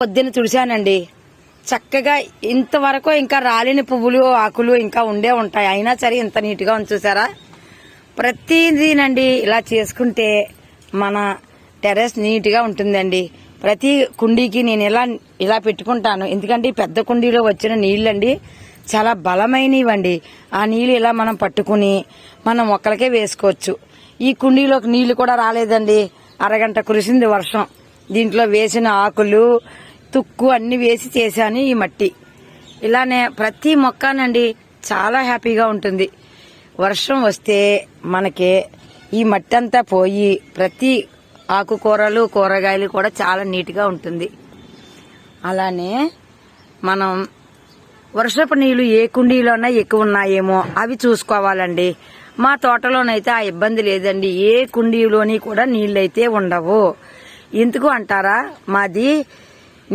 పొద్దున్న తుడిచానండి. చక్కగా ఇంతవరకు ఇంకా రాలిన పువ్వులు ఆకులు ఇంకా ఉండే ఉంటాయి, అయినా సరే ఇంత నీట్గా ఉంది చూసారా. ప్రతిదీనండి ఇలా చేసుకుంటే మన టెర్రస్ నీట్గా ఉంటుందండి. ప్రతి కుండీకి నేను ఇలా పెట్టుకుంటాను, ఎందుకంటే పెద్ద కుండీలో వచ్చిన నీళ్ళండి చాలా బలమైనవండి. ఆ నీళ్ళు ఇలా మనం పట్టుకుని మనం మొక్కలకే వేసుకోవచ్చు. ఈ కుండీలోకి నీళ్లు కూడా రాలేదండి, అరగంట కురిసింది వర్షం. దీంట్లో వేసిన ఆకులు తుక్కు అన్ని వేసి చేశాను ఈ మట్టి. ఇలానే ప్రతి మొక్కనండి చాలా హ్యాపీగా ఉంటుంది. వర్షం వస్తే మనకి ఈ మట్టి అంతా పోయి ప్రతి ఆకుకూరలు కూరగాయలు కూడా చాలా నీట్గా ఉంటుంది. అలానే మనం వర్షపు నీళ్లు ఏ కుండీలోనా ఎక్కువ ఉన్నాయేమో అవి చూసుకోవాలండి. మా తోటలోనైతే ఆ ఇబ్బంది లేదండి, ఏ కుండీలోని కూడా నీళ్ళైతే ఉండవు. ఎందుకు అంటారా, మాది